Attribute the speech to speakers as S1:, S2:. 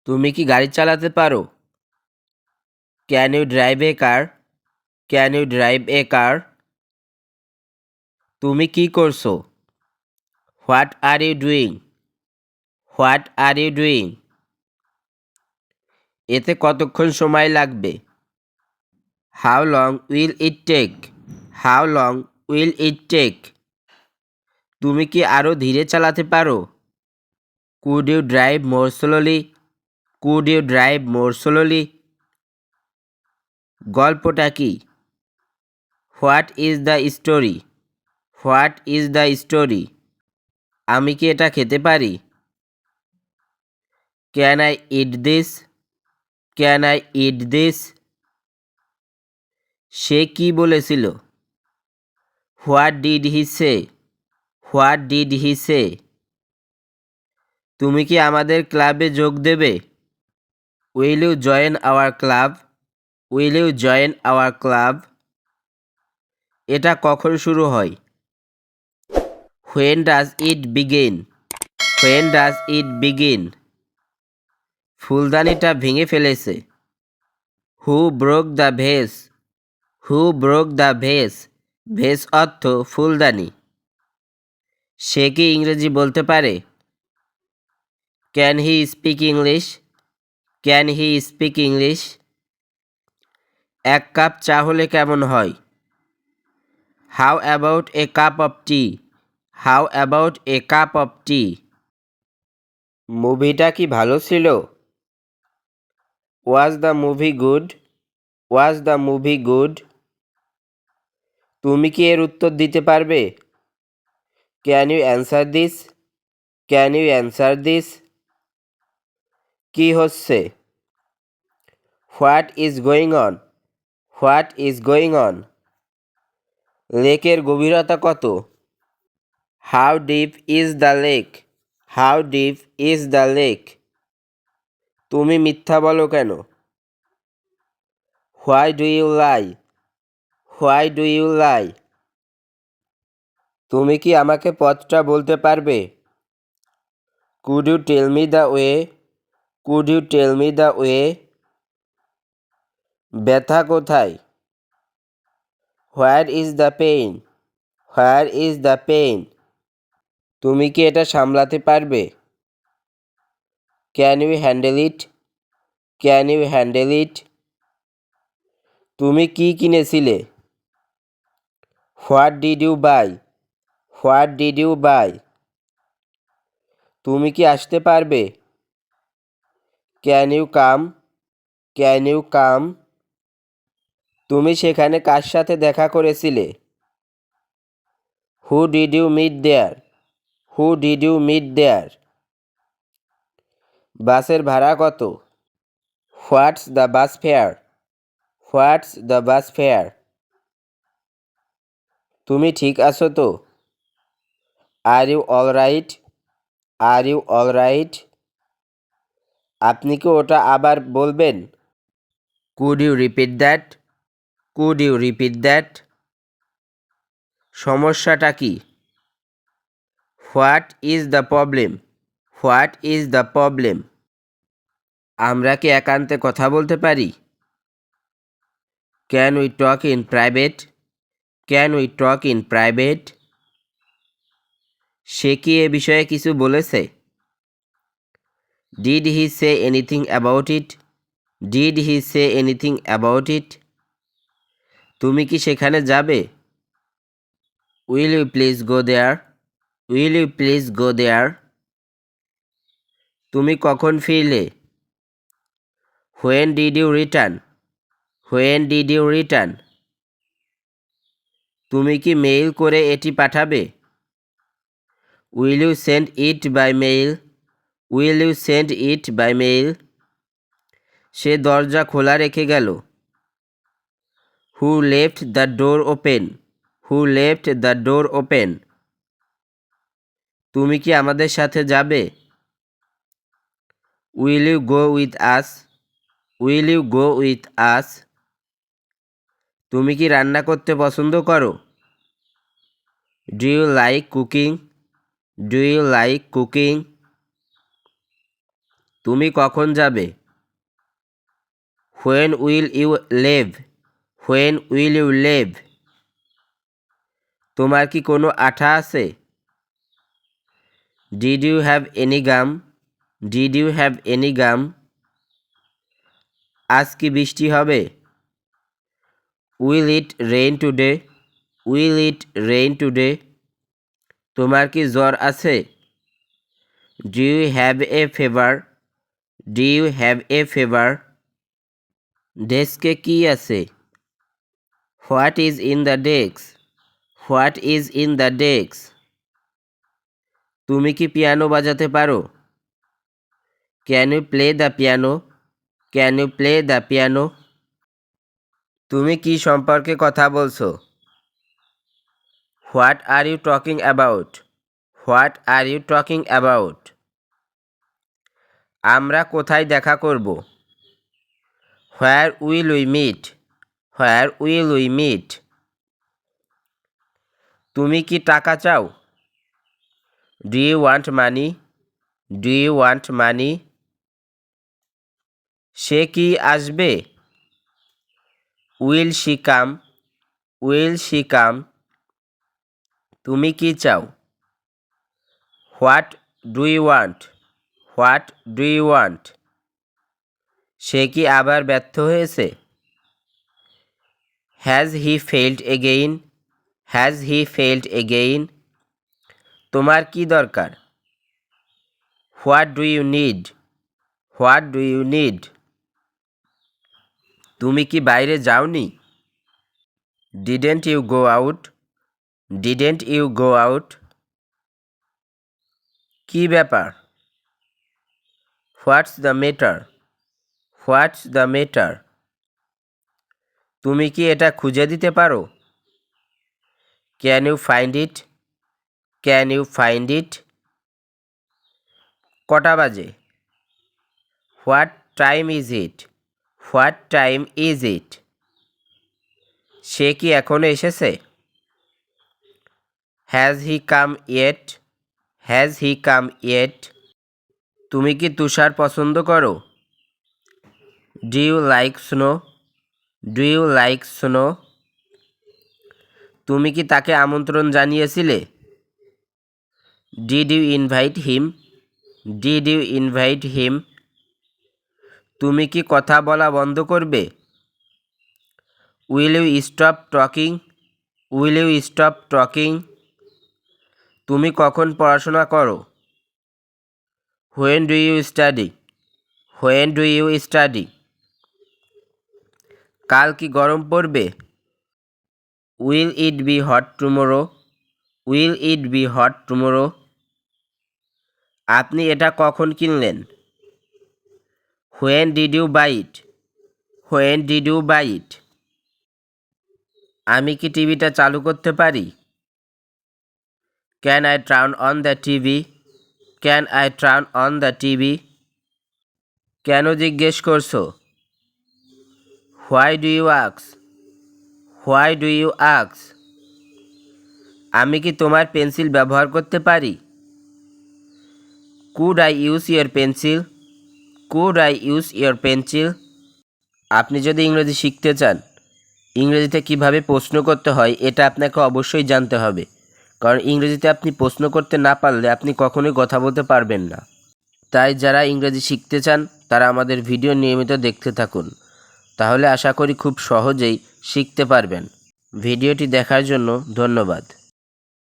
S1: তুমি কি গাড়ি চালাতে পারো? Can you drive a car? Can you drive a car? তুমি কি করছো? What are you doing? What are you doing? এতে কতক্ষণ সময় লাগবে? How long will it take? How long will it take? তুমি কি আরও ধীরে চালাতে পারো? Could you drive more slowly? Could you drive more slowly? গল্পটা কি? What is the story? What is the story? আমি কি এটা খেতে পারি? Can I eat this? Can I eat this? সে কি বলেছিল? What did he say? What did he say? তুমি কি আমাদের ক্লাবে যোগ দেবে? Will you join our club? Will you join our club? এটা কখন শুরু হয়? When does it begin? When does it begin? ফুলদানিটা ভেঙে ফেলেছে। Who broke the vase? Who broke the vase? Vase অর্থ ফুলদানি। সে কি ইংরেজি বলতে পারে? Can he speak English? Can he speak English? এক কাপ চা হলে কেমন হয়? How about a cup of tea? How about a cup of tea? মুভিটা কি ভালো ছিল? Was the movie good? Was the movie good? তুমি কি এর উত্তর দিতে পারবে? Can you answer this? Can you answer this? কি হচ্ছে? What is going on? What is going on? লেকের গভীরতা কত? How deep is the lake? How deep is the lake? তুমি মিথ্যা বলো কেন? Why do you lie? Why do you lie? তুমি কি আমাকে পথটা বলতে পারবে? Could you tell me the way? Could you tell me the way? ব্যথা কোথায়? Where is the pain? Where is the pain? তুমি কি এটা সামলাতে পারবে? Can you handle it? Can you handle it? তুমি কি কিনেছিলে? What did you buy? What did you buy? তুমি কি আসতে পারবে? Can you come? Can you come? তুমি সেখানে কার সাথে দেখা করেছিলে? Who did you meet there? Who did you meet there? বাসের ভাড়া কত? What's the bus fare? What's the bus fare? তুমি ঠিক আছো তো? Are you all right? Are you all right? আপনি কি ওটা আবার বলবেন? Could you repeat that? Could you repeat that? সমস্যাটা কি? What is the problem? What is the problem? আমরা কি একান্তে কথা বলতে পারি? Can we talk in private? Can we talk in private? সে কি এ বিষয়ে কিছু বলেছে? Did he say anything about it? Did he say anything about it? তুমি কি সেখানে যাবে? Will you please go there? Will you please go there? তুমি কখন ফিরলে? When did you return? When did you return? তুমি কি মেইল করে এটি পাঠাবে? Will you send it by mail? Will you send it by mail? সে দরজা খোলা রেখে গেল। Who left the door open? Who left the door open? তুমি কি আমাদের সাথে যাবে? Will you go with us? Will you go with us? তুমি কি রান্না করতে পছন্দ করো? Do you like cooking? Do you like cooking? তুমি কখন যাবে? When will you leave? When will you leave? তোমার কি কোনো আঠা আছে? Did you have any gum? Did you have any gum? আজ কি বৃষ্টি হবে? Will it rain today? Will it rain today? তোমার কি জ্বর আছে? Do you have a fever? Do you have a fever? ডেস্কে কি আছে? What is in the desk? What is in the desk? তুমি কি পিয়ানো বাজাতে পারো? Can you play the piano? Can you play the piano? তুমি কি সম্পর্কে কথা বলছো? What are you talking about? What are you talking about? আমরা কোথায় দেখা করব? Where will we meet? Where will we meet? তুমি কি টাকা চাও? Do you want money? Do you want money? সে কি আসবে? Will she come? Will she come? তুমি কি চাও? What do you want? What do you want? সে কি আবার ব্যর্থ হয়েছে? Has he failed again? Has he failed again? তোমার কি দরকার? What do you need? What do you need? তুমি কি বাইরে যাওনি? Didn't you go out? Didn't you go out? কি ব্যাপার? What's the matter? What's the matter? তুমি কি এটা খুঁজে দিতে পারো? Can you find it? Can you find it? কটা বাজে? What time is it? What time is it? সে কি এখনো এসেছে? Has he come yet? Has he come yet? তুমি কি তুষার পছন্দ করো? Do you like snow? Do you like snow? তুমি কি তাকে আমন্ত্রণ জানিয়েছিলে? Did you invite him? Did you invite him? তুমি কি কথা বলা বন্ধ করবে? Will you stop talking? Will you stop talking? তুমি কখন পড়াশোনা করো? When do you study? When do you study? কাল কি গরম পড়বে? Will it be hot tomorrow? Will it be hot tomorrow? আপনি এটা কখন কিনলেন? When did you buy it? When did you buy it? আমি কি টিভিটা চালু করতে পারি? Can I turn on the TV? Can I turn on the TV? কেন জিজ্ঞেস করছো? Why do you ask? Why do you ask? আমি কি তোমার পেন্সিল ব্যবহার করতে পারি? Could I use your pencil? Could I use your pencil? আপনি যদি ইংরেজি শিখতে চান, ইংরেজিতে কিভাবে প্রশ্ন করতে হয় এটা আপনাকে অবশ্যই জানতে হবে, কারণ ইংরেজিতে আপনি প্রশ্ন করতে না পারলে আপনি কখনোই কথা বলতে পারবেন না। তাই যারা ইংরেজি শিখতে চান তারা আমাদের ভিডিও নিয়মিত দেখতে থাকুন, তাহলে আশা করি খুব সহজেই শিখতে পারবেন। ভিডিওটি দেখার জন্য ধন্যবাদ।